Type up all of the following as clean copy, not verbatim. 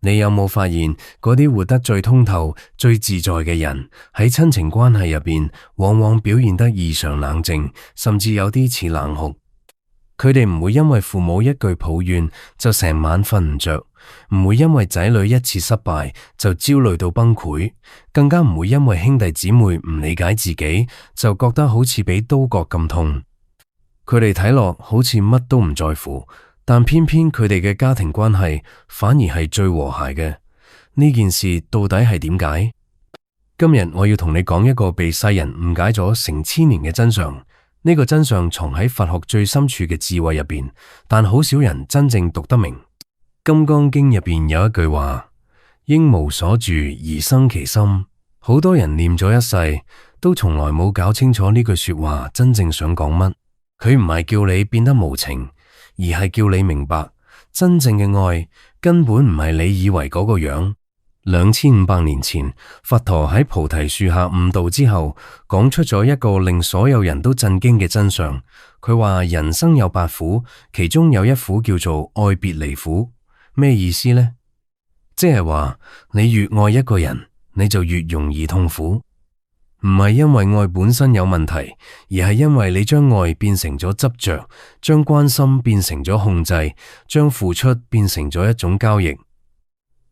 你有冇發現嗰啲活得最通透、最自在嘅人，喺親情關係入邊，往往表現得異常冷靜，甚至有啲似冷酷。佢哋唔會因為父母一句抱怨就成晚瞓唔着，唔會因為仔女一次失敗就焦慮到崩潰，更加唔會因為兄弟姊妹唔理解自己就覺得好似俾刀割咁痛。佢哋睇落好似乜都唔在乎，但偏偏佢哋嘅家庭關係反而係最和諧嘅。呢件事到底係點解？今日我要同你講一個被世人誤解咗成千年嘅真相。呢個真相藏喺佛學最深處嘅智慧入邊，但好少人真正讀得明。《金剛經》入邊有一句話：應無所住而生其心。好多人念咗一世，都從來冇搞清楚呢句說話真正想講乜。佢唔係叫你變得無情，而係叫你明白，真正嘅愛根本唔係你以為嗰個樣。2500年前，佛陀喺菩提樹下悟道之後，講出咗一個令所有人都震驚嘅真相。佢話人生有8苦，其中有一苦叫做愛別離苦。咩意思呢？即係話你越愛一個人，你就越容易痛苦。唔係因為愛本身有問題，而係因為你將愛變成咗執着，將關心變成咗控制，將付出變成咗一種交易。《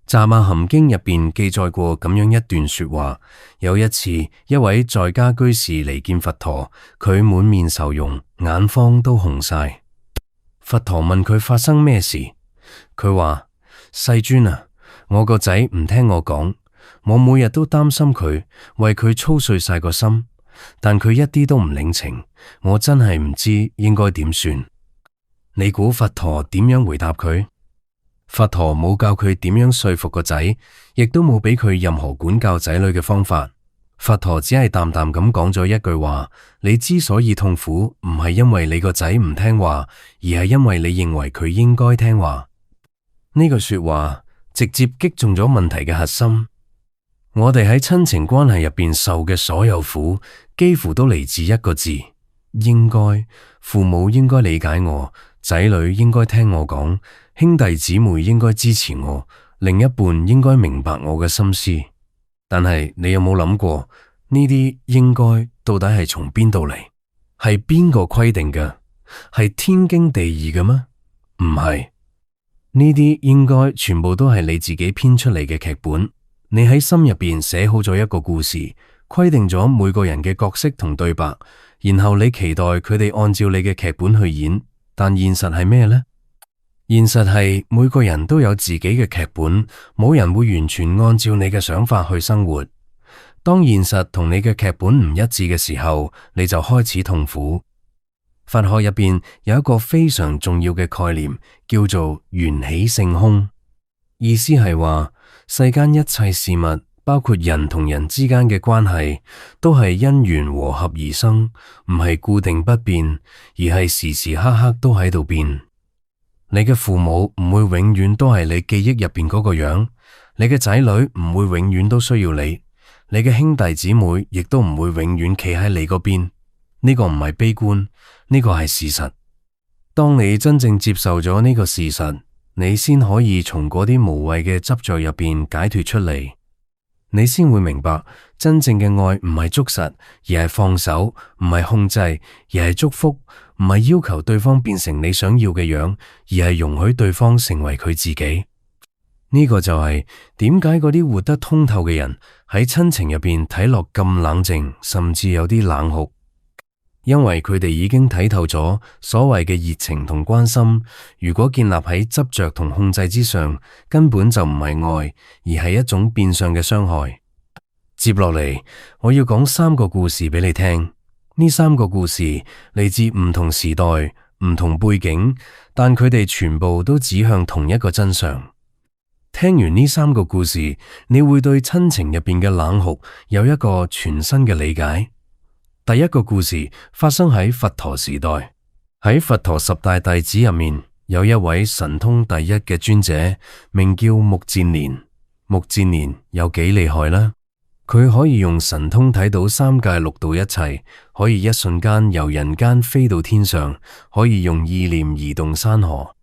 雜阿含經》入邊記載過咁樣一段說話：有一次，一位在家居士嚟見佛陀，佢滿面愁容，眼眶都紅晒。佛陀問佢發生咩事，佢話：世尊啊，我個仔唔聽我講，我每日都擔心佢，為佢操碎晒個心，但佢一啲都唔領情，我真係唔知應該點算。你估佛陀點樣回答佢？佛陀冇教佢點樣說服個仔，亦都冇俾佢任何管教仔女嘅方法。佛陀只係淡淡咁講咗一句話：你之所以痛苦，唔係因為你個仔唔聽話，而係因為你認為佢應該聽話。呢句說話直接擊中咗問題嘅核心。我哋喺親情關係入邊受嘅所有苦，幾乎都嚟自一個字：應該。父母應該理解我，仔女應該聽我講，兄弟姊妹應該支持我，另一半應該明白我嘅心思。但係你有冇諗過，呢啲應該到底係從邊度嚟？係邊個規定嘅？係天經地義嘅咩？唔係，呢啲應該全部都係你自己編出嚟嘅劇本。你喺心入邊寫好咗一個故事，規定咗每個人嘅角色同對白，然後你期待佢哋按照你嘅劇本去演。但現實係咩呢？現實係每個人都有自己嘅劇本，冇人會完全按照你嘅想法去生活。當現實同你嘅劇本唔一致嘅時候，你就開始痛苦。佛學入邊有一個非常重要嘅概念，叫做緣起性空。意思係話，世間一切事物，包括人同人之間嘅關係，都係因緣和合而生，唔係固定不變，而係時時刻刻都喺度變。你嘅父母唔會永遠都係你記憶入邊嗰個樣，你嘅仔女唔會永遠都需要你，你嘅兄弟姊妹亦都唔會永遠企喺你嗰邊。呢個唔係悲觀，呢個係事實。當你真正接受咗呢個事實，你先可以從嗰啲無謂嘅執着入邊解脫出嚟。你先會明白，真正嘅愛唔係捉實，而係放手；唔係控制，而係祝福；唔係要求對方變成你想要嘅樣，而係容許對方成為佢自己。呢個就係點解嗰啲活得通透嘅人喺親情入邊睇落咁冷靜，甚至有啲冷酷。因為佢哋已經睇透咗所謂嘅熱情同關心，如果建立喺執着同控制之上，根本就唔係愛，而係一種變相嘅傷害。接落嚟，我要講3個故事俾你聽。呢3個故事嚟自唔同時代、唔同背景，但佢哋全部都指向同一個真相。聽完呢3個故事，你會對親情入邊嘅冷酷有一個全新嘅理解。第一個故事發生喺佛陀時代，喺佛陀10大弟子入面，有一位神通第一嘅尊者，名叫目犍連。目犍連有幾厲害呢？佢可以用神通睇到三界六道一切，可以一瞬間由人間飛到天上，可以用意念移動山河。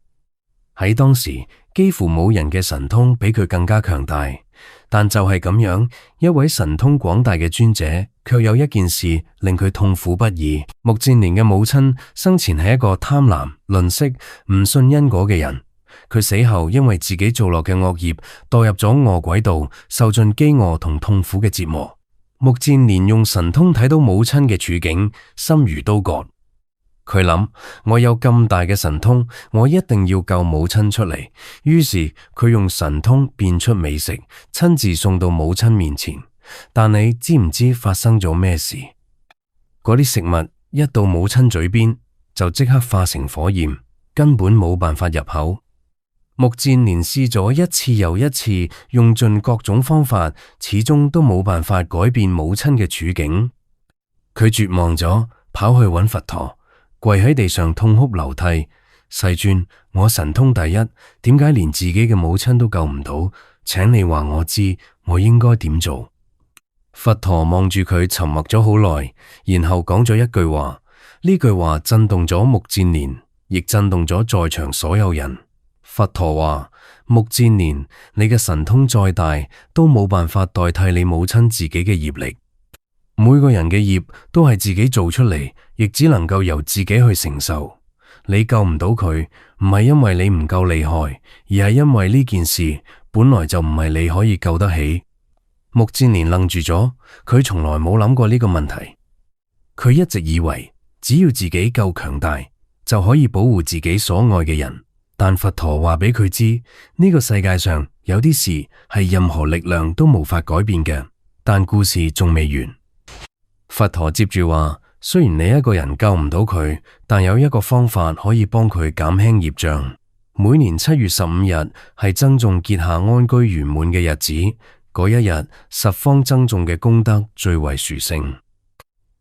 喺當時，幾乎冇人嘅神通比佢更加強大。但就係咁樣，一位神通廣大嘅尊者，卻有一件事令佢痛苦不已。目犍連嘅母親生前係一個貪婪、吝嗇、唔信因果嘅人。佢死後因為自己做落嘅惡業，墮入咗餓鬼道，受盡飢餓同痛苦嘅折磨。目犍連用神通睇到母親嘅處境，心如刀割。佢諗，我有咁大嘅神通，我一定要救母親出嚟。於是佢用神通變出美食，親自送到母親面前。但你知唔知發生咗咩事？嗰啲食物一到母親嘴邊，就即刻化成火焰，根本冇辦法入口。目犍連試咗一次又一次，用盡各種方法，始終都冇辦法改變母親嘅處境。佢絕望咗，跑去揾佛陀。跪喺地上痛哭流涕，世尊，我神通第一，點解連自己嘅母親都救唔到？請你話我知，我應該點做？佛陀望住佢，沉默咗好耐，然後講咗一句話，呢句話震動咗目犍連，亦震動咗在場所有人。佛陀話：目犍連，你嘅神通再大，都冇辦法代替你母親自己嘅業力。每個人嘅業都係自己做出嚟，亦只能夠由自己去承受。你救唔到佢，唔係因為你唔夠厲害，而係因為呢件事本來就唔係你可以救得起。目犍連愣住咗，佢從來冇諗過呢個問題。佢一直以為只要自己夠強大，就可以保護自己所愛嘅人。但佛陀話俾佢知，呢個世界上有啲事係任何力量都無法改變嘅。但故事仲未完。佛陀接住話，雖然你一個人救唔到佢，但有一個方法可以幫佢減輕業障。每年7月15日係僧眾結下安居圓滿嘅日子，嗰一日十方僧眾嘅功德最為殊勝。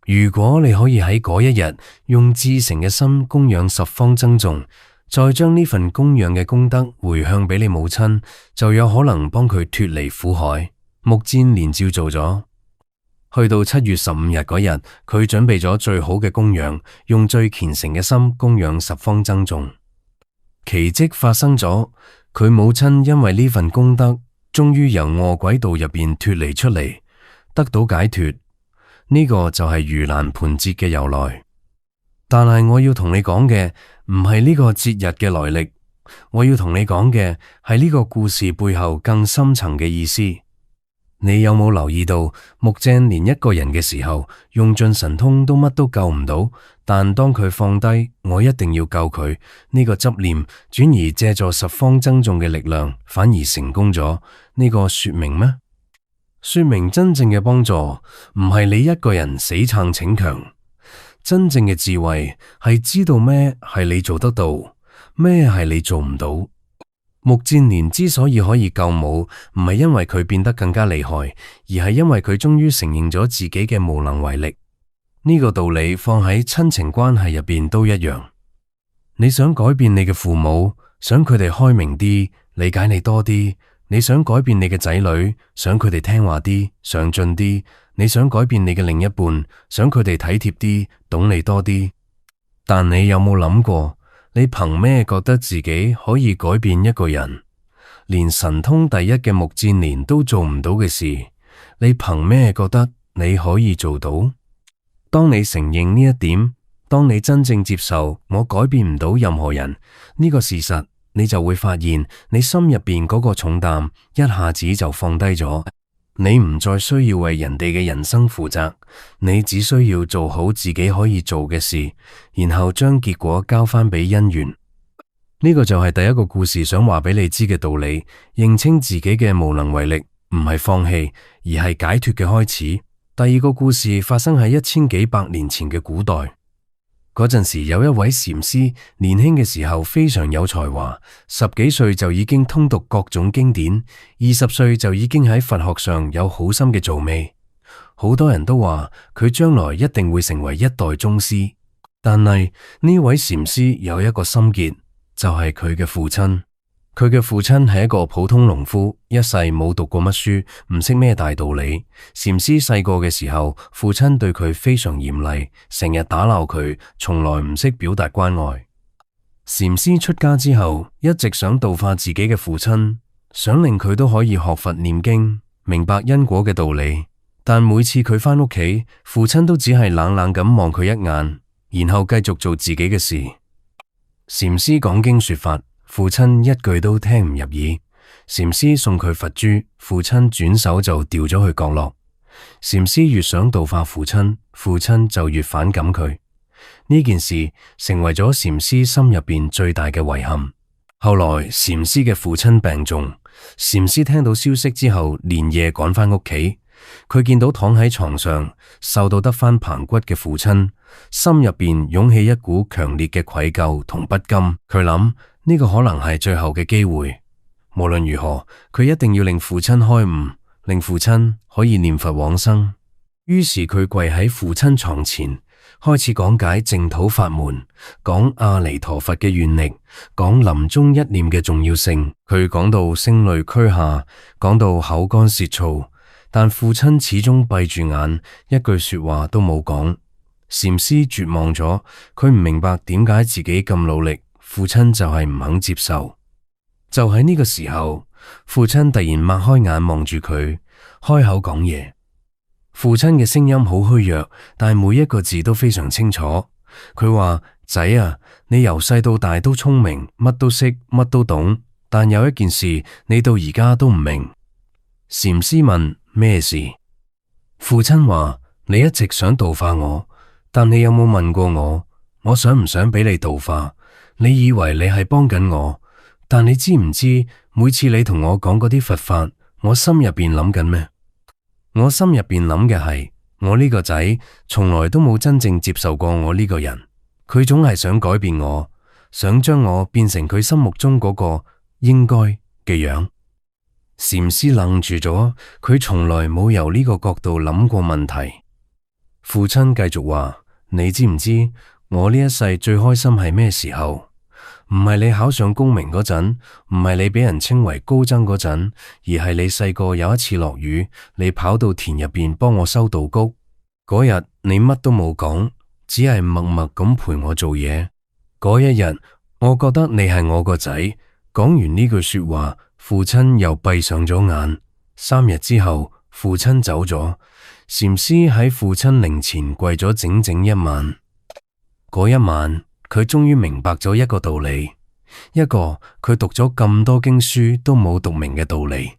如果你可以喺嗰一日用至誠嘅心供養十方僧眾，再將呢份供養嘅功德回向俾你母親，就有可能幫佢脫離苦海。目犍連照做咗。去到7月15日嗰日，佢準備咗最好嘅供養，用最虔誠嘅心供養十方僧眾。奇蹟發生咗，佢母親因為呢份功德，終於由餓鬼道入邊脫離出嚟，得到解脫。呢個就係盂蘭盆節嘅由來。但係我要同你講嘅唔係呢個節日嘅來歷，我要同你講嘅係呢個故事背後更深層嘅意思。你有冇留意到，目犍連一個人嘅時候，用盡神通都乜都救唔到，但當佢放低我一定要救佢呢個執念，轉而借助十方僧眾嘅力量，反而成功咗。呢個說明咩？說明真正嘅幫助唔係你一個人死撐逞強，真正嘅智慧係知道咩係你做得到，咩係你做唔到。目犍連之所以可以救母，唔係因為佢變得更加厲害，而係因為佢終於承認咗自己嘅無能為力。呢個道理放喺親情關係入邊都一樣。你想改變你嘅父母，想佢哋開明啲，理解你多啲；你想改變你嘅仔女，想佢哋聽話啲，上進啲；你想改變你嘅另一半，想佢哋體貼啲，懂你多啲。但你有冇諗過？你憑咩覺得自己可以改變一個人？連神通第一嘅目犍連都做唔到嘅事，你憑咩覺得你可以做到？當你承認呢一點，當你真正接受我改變唔到任何人呢個事實，你就會發現你心入邊嗰個重擔一下子就放低咗。你唔再需要為人哋嘅人生負責，你只需要做好自己可以做嘅事，然後將結果交翻俾因緣。呢個就係第一個故事想話俾你知嘅道理。認清自己嘅無能為力，唔係放棄，而係解脫嘅開始。第二個故事發生喺1000幾百年前嘅古代。嗰陣時有一位禪師，年輕嘅時候非常有才華，10幾歲就已經通讀各種經典，20歲就已經喺佛學上有好深嘅造詣。好多人都話佢將來一定會成為一代宗師。但係呢位禪師有一個心結，就係佢嘅父親。佢嘅父親係一個普通農夫，一世冇讀過乜書，唔識咩大道理。禪師細個嘅時候，父親對佢非常嚴厲，成日打鬧佢，從來唔識表達關愛。禪師出家之後，一直想度化自己嘅父親，想令佢都可以學佛念經，明白因果嘅道理。但每次佢返屋企，父親都只係冷冷咁望佢一眼，然後繼續做自己嘅事。禪師講經說法，父親一句都聽唔入耳。禪師送佢佛珠，父親轉手就掉咗去角落。禪師越想度化父親，父親就越反感佢。呢件事成為咗禪師心入邊最大嘅遺憾。後來禪師嘅父親病重，禪師聽到消息之後，連夜趕返屋企。佢見到躺喺床上瘦到得返棚骨嘅父親，心入邊湧起一股強烈嘅愧疚同不甘。佢諗呢個可能係最後嘅機會，無論如何，佢一定要令父親開悟，令父親可以念佛往生。於是佢跪喺父親床前，開始講解淨土法門，講阿彌陀佛嘅願力，講臨終一念嘅重要性。佢講到聲淚俱下，講到口乾舌燥。但父親始終閉住眼，一句說話都冇講。禪師絕望咗，佢唔明白點解自己咁努力，父親就係唔肯接受。就喺呢個時候，父親突然擘開眼望住佢，開口講嘢。父親嘅聲音好虛弱，但係每一個字都非常清楚。佢話：仔啊，你由細到大都聰明，乜都識，乜都懂，但有一件事你到而家都唔明。禪師問：咩事？父親話：你一直想度化我，但你有冇問過我想唔想俾你度化？你以為你係幫緊我，但你知唔知每次你同我講嗰啲佛法，我心入邊諗緊咩？我心入邊諗嘅係，我呢個仔從來都冇真正接受過我呢個人，佢總係想改變我，想將我變成佢心目中嗰個應該嘅樣。禪師愣住咗，佢從來冇由呢個角度諗過問題。父親繼續話：你知唔知我呢一世最開心係咩時候？唔係你考上功名嗰陣，唔係你俾人稱為高僧嗰陣，而係你細個有一次落雨，你跑到田入邊幫我收稻穀。嗰日你乜都冇講，只係默默咁陪我做嘢。嗰一日，我覺得你係我個仔。講完呢句說話，父親又閉上咗眼。3日之後，父親走咗。禪師喺父親靈前跪咗整整一晚。嗰一晚，佢終於明白咗一個道理，一個佢讀咗咁多經書都冇讀明嘅道理。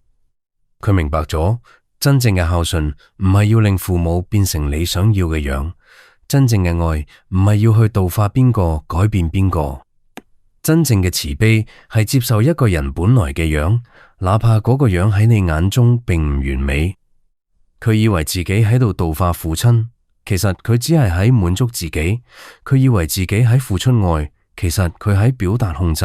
佢明白咗，真正嘅孝順唔係要令父母變成你想要嘅樣，真正嘅愛唔係要去度化邊個，改變邊個。真正嘅慈悲係接受一個人本來嘅樣，哪怕嗰個樣喺你眼中並唔完美。佢以為自己喺度度化父親，其實佢只係喺滿足自己。佢以為自己喺付出愛，其實佢喺表達控制。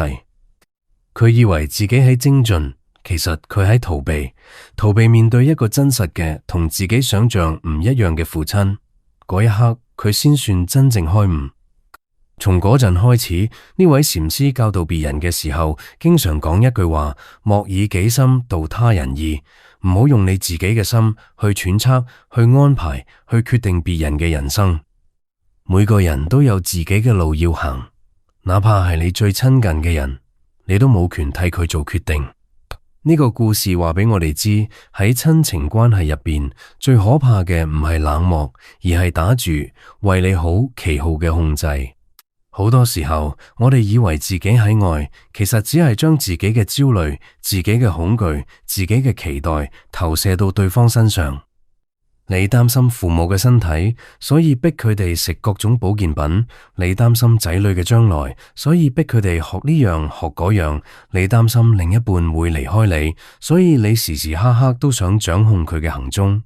佢以為自己喺精進，其實佢喺逃避面對一個真實嘅同自己想象唔一樣嘅父親。嗰一刻，佢先算真正開悟。從嗰陣開始，呢位禪師教導別人嘅時候，經常講一句話：莫以己心度他人意。唔好用你自己嘅心去揣測、去安排、去決定別人嘅人生。每個人都有自己嘅路要行，哪怕係你最親近嘅人，你都冇權替佢做決定。呢個故事話俾我哋知，喺親情關係入邊，最可怕嘅唔係冷漠，而係打住為你好旗號嘅控制。好多時候，我哋以為自己喺愛，其實只係將自己嘅焦慮、自己嘅恐懼、自己嘅期待投射到對方身上。你擔心父母嘅身體，所以逼佢哋食各種保健品；你擔心仔女嘅將來，所以逼佢哋學呢樣學嗰樣；你擔心另一半會離開你，所以你時時刻刻都想掌控佢嘅行蹤。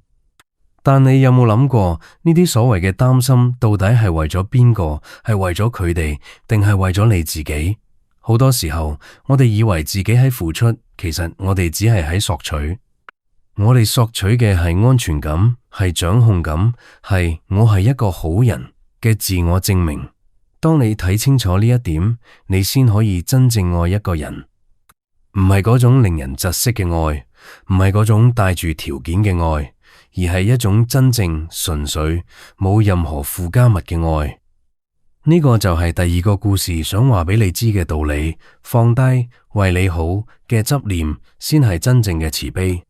但你有冇諗過，呢啲所謂嘅擔心到底係為咗邊個？係為咗佢哋，定係為咗你自己？好多時候，我哋以為自己喺付出，其實我哋只係喺索取。我哋索取嘅係安全感，係掌控感，係我係一個好人嘅自我證明。當你睇清楚呢一點，你先可以真正愛一個人，唔係嗰種令人窒息嘅愛，唔係嗰種帶住條件嘅愛。而係一種真正純粹冇任何附加物嘅愛。呢個就係第二個故事想話俾你知嘅道理，放低為你好嘅執念，先係真正嘅慈悲。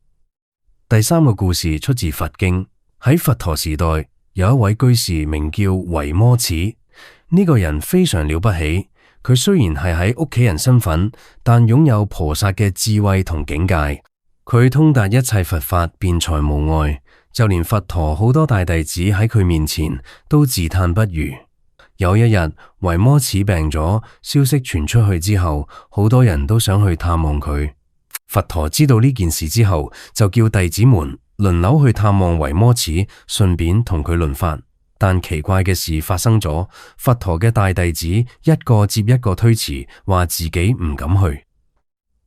第三個故事出自佛經，喺佛陀時代，有一位居士名叫維摩詰，呢個人非常了不起。佢雖然係喺屋企人身份，但擁有菩薩嘅智慧同境界。佢通達一切佛法，辯才無礙，就連佛陀好多大弟子喺佢面前都自嘆不如。有一日，維摩詰病咗，消息傳出去之後，好多人都想去探望佢。佛陀知道呢件事之後，就叫弟子們輪流去探望維摩詰，順便同佢論法。但奇怪嘅事發生咗，佛陀嘅大弟子一個接一個推辭，話自己唔敢去。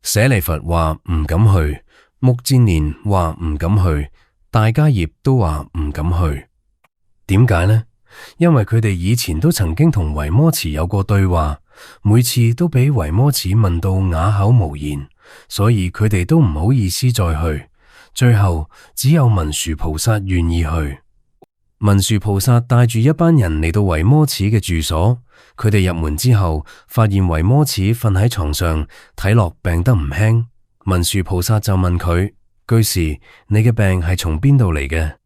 舍利弗話唔敢去，目犍連話唔敢去，大迦葉都話唔敢去。點解呢？因為佢哋以前都曾經同維摩詰有過對話，每次都俾維摩詰問到啞口無言，所以佢哋都唔好意思再去。最後只有文殊菩薩願意去。文殊菩薩帶住一班人嚟到維摩詰嘅住所，佢哋入門之後，發現維摩詰瞓喺床上，睇落病得唔輕。文殊菩薩就問佢：居士，你嘅病係從邊度嚟嘅？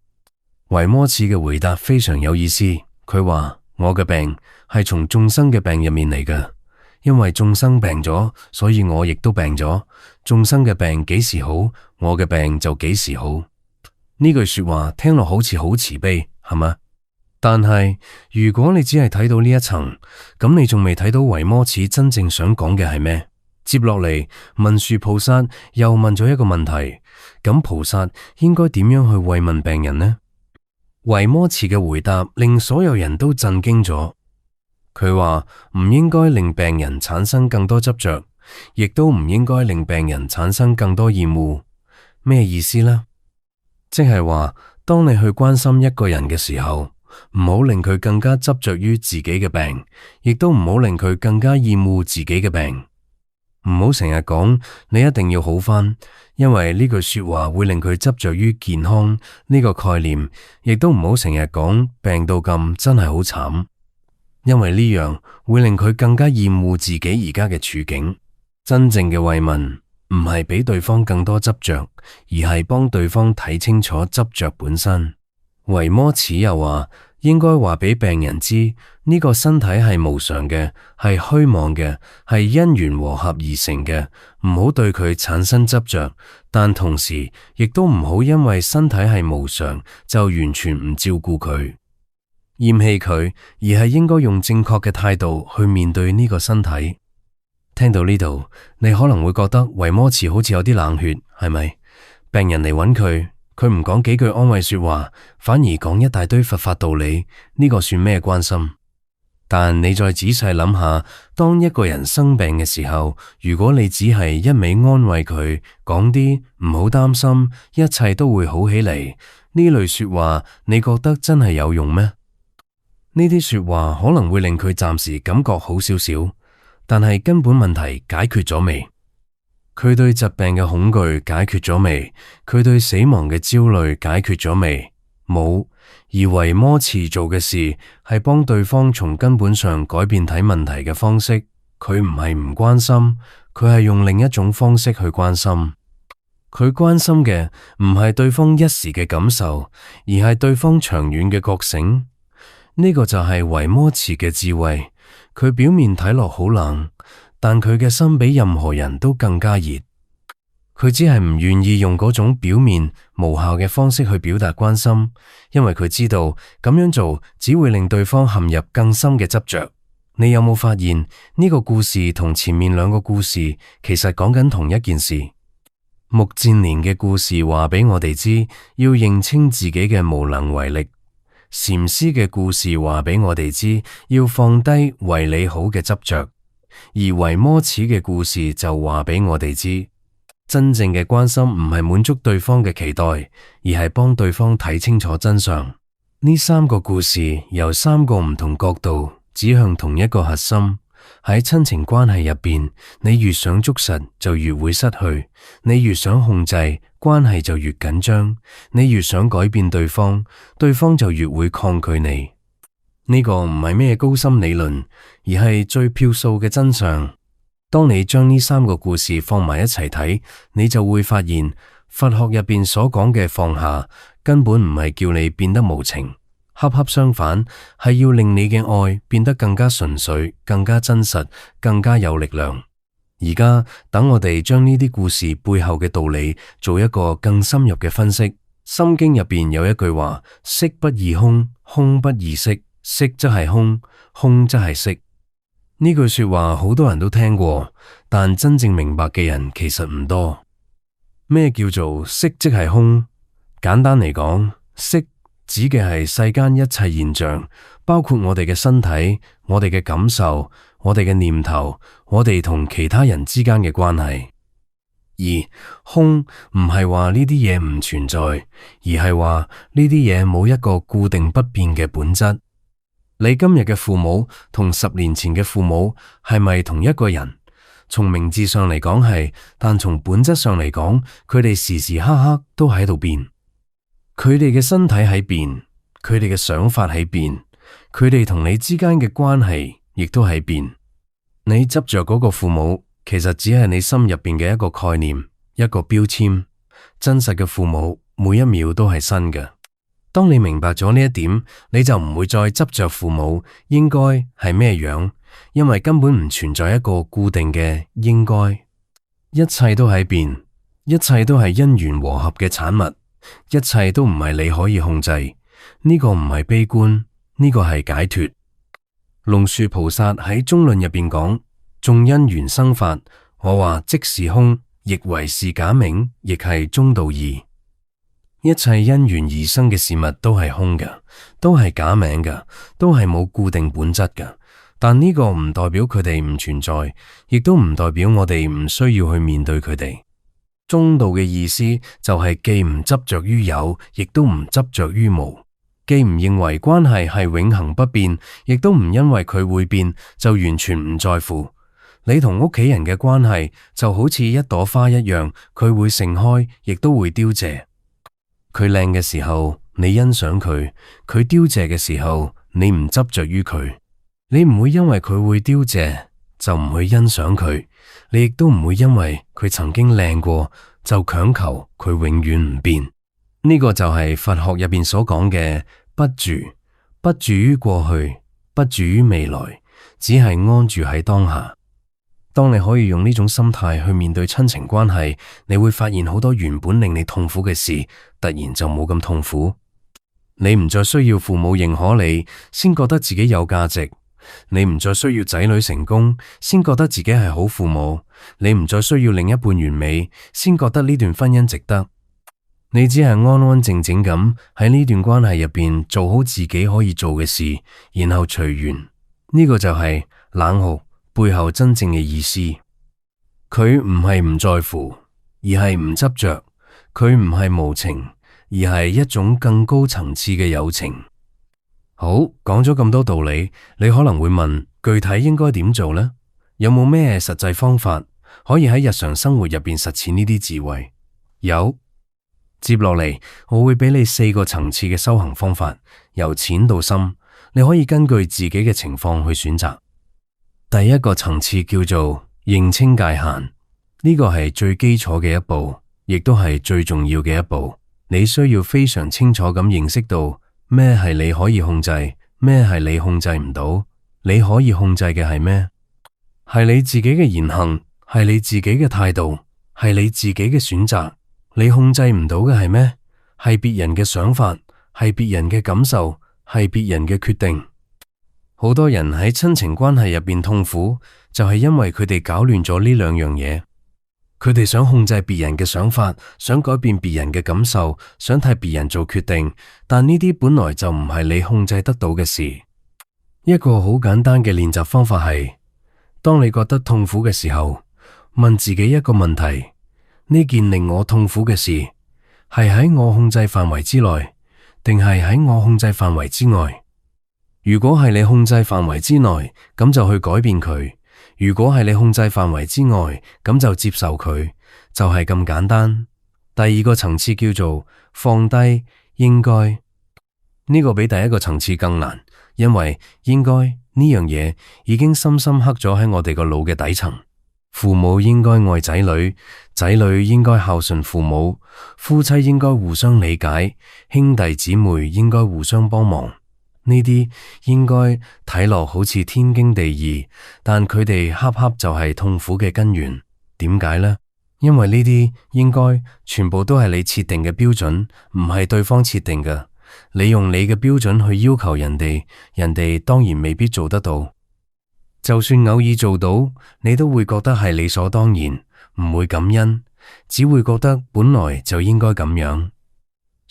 維摩詰嘅回答非常有意思，佢話：我嘅病係從眾生嘅病入面嚟嘅，因為眾生病咗，所以我亦都病咗。眾生嘅病幾時好，我嘅病就幾時好。呢句說話聽落好似好慈悲，係嘛？但係如果你只係睇到呢一層，咁你仲未睇到維摩詰真正想講嘅係咩？接落嚟，文殊菩薩又問咗一個問題：咁菩薩應該點樣去慰問病人呢？維摩詰嘅回答令所有人都震驚咗。佢話唔應該令病人產生更多執着，亦都唔應該令病人產生更多厭惡。咩意思呢？即係話，當你去關心一個人嘅時候，唔好令佢更加執着於自己嘅病，亦都唔好令佢更加厭惡自己嘅病。唔好成日講你一定要好返，因為呢句說話會令佢執着於健康呢個概念，亦都唔好成日講病到咁真係好慘，因為呢樣會令佢更加厭惡自己而家嘅處境。真正嘅慰問唔係俾對方更多執着，而係幫對方睇清楚執着本身。維摩詰又話，應該話俾病人知，呢個身體係無常嘅，係虛妄嘅，係因緣和合而成嘅，唔好對佢產生執着，但同時亦都唔好因為身體係無常就完全唔照顧佢，厭棄佢，而係應該用正確嘅態度去面對呢個身體。聽到呢度，你可能會覺得維摩詰好似有啲冷血，係咪？病人嚟揾佢，佢唔講幾句安慰說話，反而講一大堆佛法道理，呢個算咩關心？但你再仔細諗下，當一個人生病嘅時候，如果你只係一味安慰佢，講啲唔好擔心，一切都會好起嚟，呢類說話，你覺得真係有用咩？呢啲說話可能會令佢暫時感覺好少少，但係根本問題解決咗未？佢對疾病嘅恐懼解決咗未？佢對死亡嘅焦慮解決咗未？冇。而維摩詰做嘅事係幫對方從根本上改變睇問題嘅方式。佢唔係唔關心，佢係用另一種方式去關心。佢關心嘅唔係對方一時嘅感受，而係對方長遠嘅覺醒。呢個就係維摩詰嘅智慧。佢表面睇落好冷，但佢嘅心比任何人都更加熱。佢只係唔願意用嗰種表面無效嘅方式去表達關心，因為佢知道咁樣做只會令對方陷入更深嘅執着。你有冇發現呢個故事同前面兩個故事其實講緊同一件事？目犍連嘅故事話俾我哋知，要認清自己嘅無能為力。禪師嘅故事話俾我哋知，要放低為你好嘅執着。而維摩詰嘅故事就話俾我哋知，真正嘅關心唔係滿足對方嘅期待，而係幫對方睇清楚真相。呢三個故事由三個唔同角度指向同一個核心。喺親情關係入邊，你越想捉實就越會失去，你越想控制，關係就越緊張，你越想改變對方，對方就越會抗拒你。呢個唔係咩高深理論，而係最票數嘅真相。當你將呢三個故事放埋一齊睇，你就會發現佛學入邊所講嘅放下，根本唔係叫你變得無情，恰恰相反，係要令你嘅愛變得更加純粹、更加真實、更加有力量。而家等我哋將呢啲故事背後嘅道理做一個更深入嘅分析。心經入邊有一句話：色不異空，空不異色，色則係空，空則係色。呢句說話好多人都聽過，但真正明白嘅人其實唔多。咩叫做色即係空？簡單嚟講，色指嘅係世間一切現象，包括我哋嘅身體、我哋嘅感受、我哋嘅念頭、我哋同其他人之間嘅關係。而空唔係話呢啲嘢唔存在，而係話呢啲嘢冇一個固定不變嘅本質。你今日嘅父母同10年前嘅父母係咪同一個人？從名字上嚟講係，但從本質上嚟講，佢哋時時刻刻都喺度變。佢哋嘅身體喺變，佢哋嘅想法喺變，佢哋同你之間嘅關係亦都喺變。你執着嗰個父母，其實只係你心入邊嘅一個概念，一個標籤。真實嘅父母每一秒都係新嘅。當你明白咗呢一點，你就唔會再執着父母應該係咩樣，因為根本唔存在一個固定嘅應該。一切都喺變，一切都係因緣和合嘅產物，一切都唔係你可以控制。呢個唔係悲觀，呢個係解脫。龍樹菩薩喺中論入邊講：眾因緣生法，我話即是空，亦為是假名，亦係中道義。一切因緣而生嘅事物都係空嘅，都係假名嘅，都係冇固定本質嘅。但呢個唔代表佢哋唔存在，亦都唔代表我哋唔需要去面對佢哋。中道嘅意思就係既唔執着於有，亦都唔執着於無，既唔認為關係係永恆不變，亦都唔因為佢會變就完全唔在乎。你同屋企人嘅關係就好似一朵花一樣，佢會盛開，亦都會凋謝。佢靚嘅時候，你欣賞佢；佢凋謝嘅時候，你唔執着於佢。你唔會因為佢會凋謝就唔去欣賞佢，你亦都唔會因為佢曾經靚過就強求佢永遠唔變。呢個就係佛學入邊所講嘅不住，不住於過去，不住於未來，只係安住喺當下。當你可以用呢種心態去面對親情關係，你會發現好多原本令你痛苦嘅事，突然就冇咁痛苦。你唔再需要父母認可你，先覺得自己有價值；你唔再需要仔女成功，先覺得自己係好父母；你唔再需要另一半完美，先覺得呢段婚姻值得。你只係安安靜靜咁喺呢段關係入邊做好自己可以做嘅事，然後隨緣。呢個就係冷酷背後真正嘅意思。佢唔係唔在乎，而係唔執着；佢唔係無情，而係一種更高層次嘅友情。好，講咗咁多道理，你可能會問，具體應該點做呢？有冇咩實際方法可以喺日常生活入邊實踐呢啲智慧？有。接落嚟，我會俾你4個層次嘅修行方法，由淺到深，你可以根據自己嘅情況去選擇。第一個層次叫做認清界限，呢個係最基礎嘅一步，亦都係最重要嘅一步。你需要非常清楚咁認識到咩係你可以控制，咩係你控制唔到。你可以控制嘅係咩？係你自己嘅言行，係你自己嘅態度，係你自己嘅選擇。你控制唔到嘅係咩？係別人嘅想法，係別人嘅感受，係別人嘅決定。好多人喺親情關係入邊痛苦，就係因為佢哋搞亂咗呢2樣嘢。佢哋想控制別人嘅想法，想改變別人嘅感受，想替別人做決定，但呢啲本來就唔係你控制得到嘅事。一個好簡單嘅練習方法係，當你覺得痛苦嘅時候，問自己一個問題：呢件令我痛苦嘅事，係喺我控制範圍之內，定係喺我控制範圍之外？如果係你控制範圍之內，咁就去改變佢；如果係你控制範圍之外，咁就接受佢，就係咁簡單。第2個層次叫做放低應該，呢個比第1個層次更難，因為應該呢樣嘢已經深深刻咗喺我哋個腦嘅底層。父母應該愛仔女，仔女應該孝順父母，夫妻應該互相理解，兄弟姊妹應該互相幫忙。呢啲應該睇落好似天經地義，但佢哋恰恰就係痛苦嘅根源。點解呢？因為呢啲應該全部都係你設定嘅標準，唔係對方設定嘅。你用你嘅標準去要求人哋，人哋當然未必做得到。就算偶爾做到，你都會覺得係理所當然，唔會感恩，只會覺得本來就應該咁樣。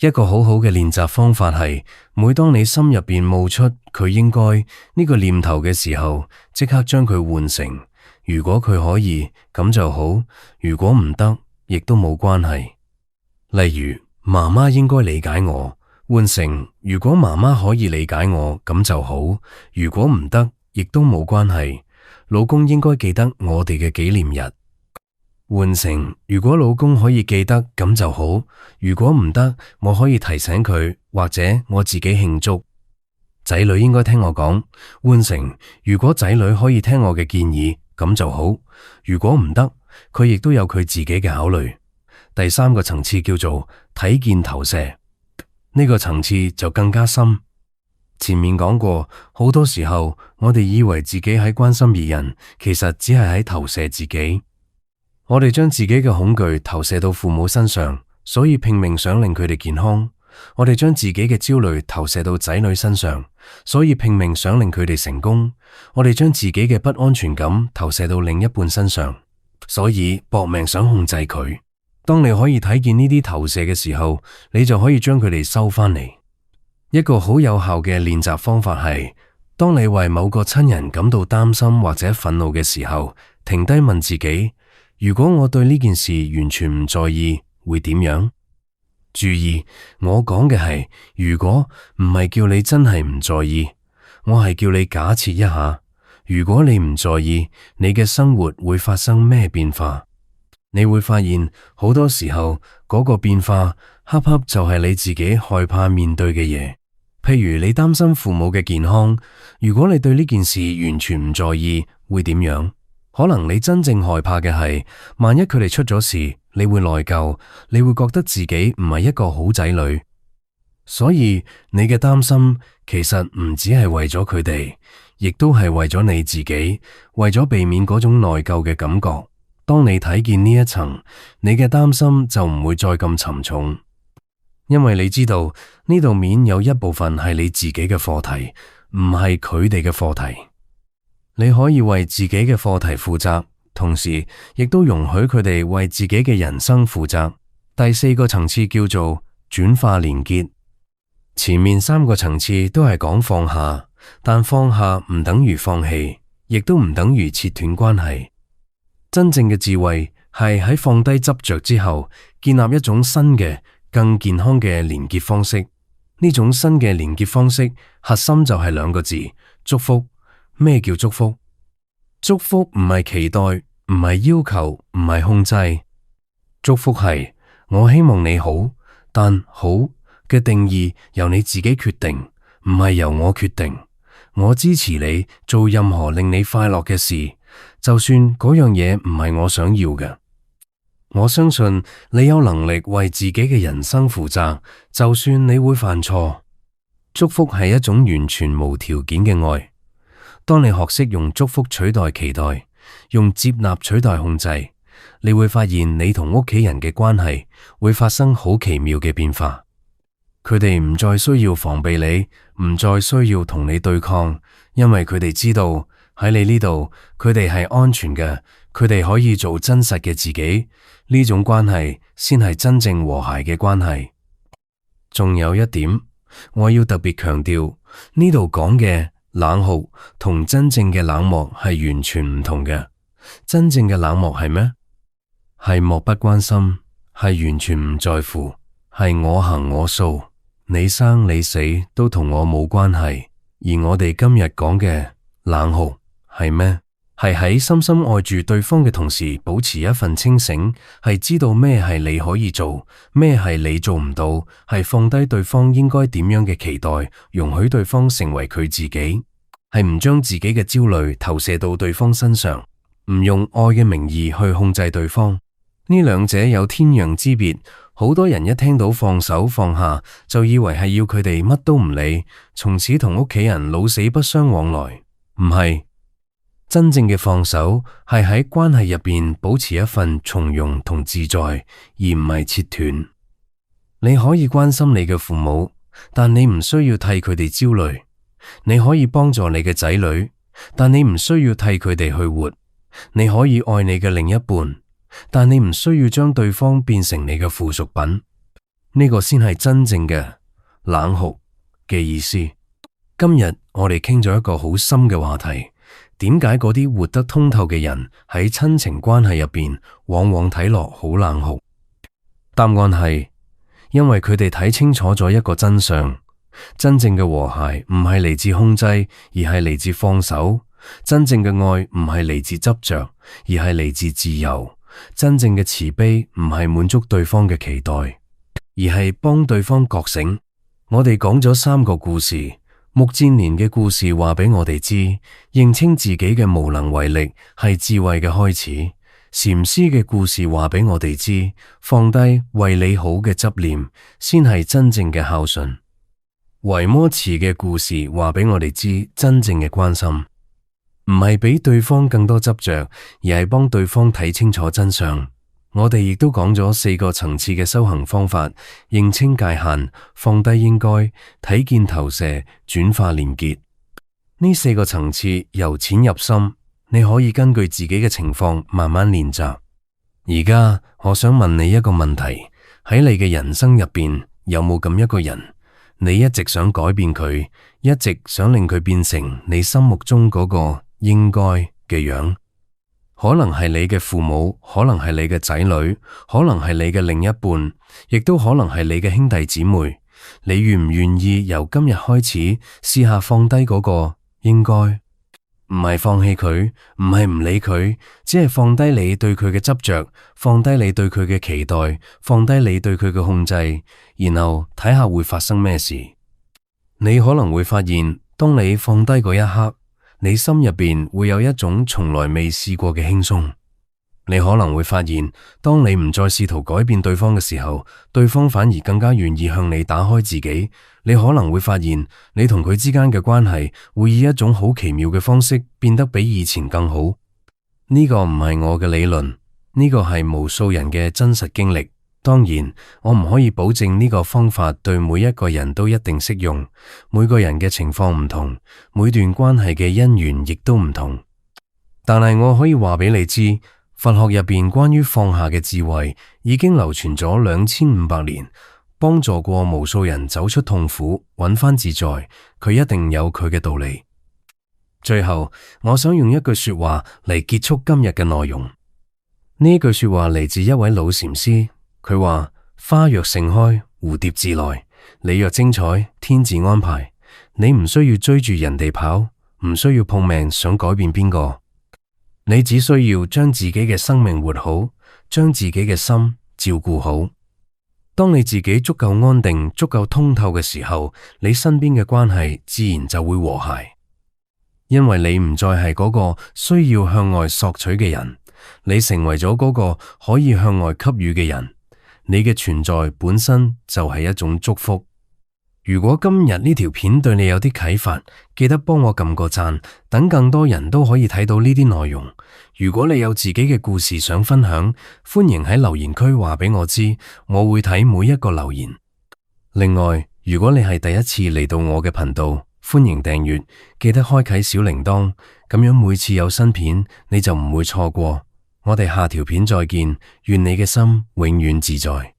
一個好好嘅練習方法係，每當你心入邊冒出佢應該呢個念頭嘅時候，即刻將佢換成如果佢可以咁就好，如果唔得亦都冇關係。例如媽媽應該理解我，換成如果媽媽可以理解我咁就好，如果唔得亦都冇關係。老公應該記得我哋嘅紀念日，換成如果老公可以記得咁就好，如果唔得我可以提醒佢，或者我自己慶祝。仔女應該聽我講，換成如果仔女可以聽我嘅建議咁就好，如果唔得佢亦都有佢自己嘅考慮。第三個層次叫做睇見投射，呢個層次就更加深。前面講過，好多時候我哋以為自己喺關心別人，其實只係喺投射自己。我哋將自己嘅恐懼投射到父母身上，所以拼命想令佢哋健康。我哋將自己嘅焦慮投射到仔女身上，所以拼命想令佢哋成功。我哋將自己嘅不安全感投射到另一半身上，所以搏命想控制佢。當你可以睇見呢啲投射嘅時候，你就可以將佢哋收返嚟。一個好有效嘅練習方法係，當你為某個親人感到擔心或者憤怒嘅時候，停低問自己，如果我對呢件事完全唔在意，會點樣？注意，我講嘅係如果，唔係叫你真係唔在意，我係叫你假設一下，如果你唔在意，你嘅生活會發生咩變化？你會發現好多時候嗰個變化恰恰就係你自己害怕面對嘅嘢。譬如你擔心父母嘅健康，如果你對呢件事完全唔在意，會點樣？可能你真正害怕嘅係，萬一佢哋出咗事，你會內疚，你會覺得自己唔係一個好仔女。所以你嘅擔心其實唔只係為咗佢哋，亦都係為咗你自己，為咗避免嗰種內疚嘅感覺。當你睇見呢一層，你嘅擔心就唔會再咁沉重。因為你知道呢度面有一部分係你自己嘅課題，唔係佢哋嘅課題。你可以為自己嘅課題負責，同時亦都容許佢哋為自己嘅人生負責。第四個層次叫做轉化連結。前面三個層次都係講放下，但放下唔等於放棄，亦都唔等於切斷關係。真正嘅智慧係喺放低執着之後，建立一種新嘅更健康嘅連結方式。呢種新嘅連結方式核心就係兩個字：祝福。咩叫祝福？祝福唔係期待，唔係要求，唔係控制。祝福係我希望你好，但好嘅定義由你自己決定，唔係由我決定。我支持你做任何令你快樂嘅事，就算嗰樣嘢唔係我想要嘅。我相信你有能力為自己嘅人生負責，就算你會犯錯。祝福係一種完全無條件嘅愛。當你學識用祝福取代期待，用接納取代控制，你會發現你同屋企人嘅關係會發生好奇妙嘅變化。佢哋唔再需要防備你，唔再需要同你對抗，因為佢哋知道喺你呢度，佢哋係安全嘅，佢哋可以做真實嘅自己。呢種關係先係真正和諧嘅關係。仲有一點，我要特別強調，呢度講嘅冷酷同真正嘅冷漠係完全唔同嘅。真正嘅冷漠係咩？係漠不關心，係完全唔在乎，係我行我素，你生你死都同我冇關係。而我哋今日講嘅冷酷係咩？係喺深深愛住對方嘅同時，保持一份清醒，係知道咩係你可以做，咩係你做唔到，係放低對方應該點樣嘅期待，容許對方成為佢自己，係唔將自己嘅焦慮投射到對方身上，唔用愛嘅名義去控制對方。呢兩者有天壤之別。好多人一聽到放手放下，就以為係要佢哋乜都唔理，從此同屋企人老死不相往來。唔係，真正嘅放手係喺關係入邊保持一份從容同自在，而唔係切斷。你可以關心你嘅父母，但你唔需要替佢哋焦慮。你可以幫助你嘅仔女，但你唔需要替佢哋去活。你可以愛你嘅另一半，但你唔需要將對方變成你嘅附屬品。呢個先係真正嘅冷酷嘅意思。今日我哋傾咗一個好深嘅話題，點解嗰啲活得通透嘅人喺親情關係入邊往往睇落好冷酷？答案係因為佢哋睇清楚咗一個真相，真正嘅和諧唔係嚟自控制，而係嚟自放手。真正嘅愛唔係嚟自執着，而係嚟自自由。真正嘅慈悲唔係滿足對方嘅期待，而係幫對方覺醒。我哋講咗3個故事，穆戰連嘅故事話俾我哋知，認清自己嘅無能為力係智慧嘅開始。禪師嘅故事話俾我哋知，放低為你好嘅執念，先係真正嘅孝順。維摩詰嘅故事話俾我哋知，真正嘅關心唔係俾對方更多執着，而係幫對方睇清楚真相。我哋亦都講咗4個層次嘅修行方法：認清界限、放低應該、睇見投射、轉化連結。呢4個層次由淺入深，你可以根據自己嘅情況慢慢練習。而家我想問你一個問題：喺你嘅人生入邊，有冇咁一個人，你一直想改變佢，一直想令佢變成你心目中嗰個應該嘅樣？可能係你嘅父母，可能係你嘅仔女，可能係你嘅另一半，亦都可能係你嘅兄弟姊妹。你願唔願意由今日開始試下放低嗰個應該？唔係放棄佢，唔係唔理佢，只係放低你對佢嘅執着，放低你對佢嘅期待，放低你對佢嘅控制，然後睇下會發生咩事。你可能會發現，當你放低嗰一刻，你心入邊會有一種從來未試過嘅輕鬆。你可能會發現，當你唔再試圖改變對方嘅時候，對方反而更加願意向你打開自己。你可能會發現，你同佢之間嘅關係會以一種好奇妙嘅方式變得比以前更好。呢個唔係我嘅理論，呢個係無數人嘅真實經歷。當然，我唔可以保證呢個方法對每一個人都一定適用。每個人嘅情況唔同，每段關係嘅因緣亦都唔同。但係我可以話俾你知，佛學入邊關於放下嘅智慧已經流傳咗2500年，幫助過無數人走出痛苦，揾翻自在。佢一定有佢嘅道理。最後，我想用一句說話嚟結束今日嘅內容。呢句說話嚟自一位老禪師。佢話：花若盛開，蝴蝶自來；你若精彩，天自安排。你唔需要追住人哋跑，唔需要碰命想改變邊個，你只需要將自己嘅生命活好，將自己嘅心照顧好。當你自己足夠安定、足夠通透嘅時候，你身邊嘅關係自然就會和諧，因為你唔再係嗰個需要向外索取嘅人，你成為咗嗰個可以向外給予嘅人。你嘅存在本身就係一種祝福。如果今日呢條片對你有啲啟發，記得幫我撳個讚，等更多人都可以睇到呢啲內容。如果你有自己嘅故事想分享，歡迎喺留言區話俾我知，我會睇每一個留言。另外，如果你係第一次嚟到我嘅頻道，歡迎訂閱，記得開啟小鈴鐺，咁樣每次有新片你就唔會錯過。我哋下條片再見，願你嘅心永遠自在。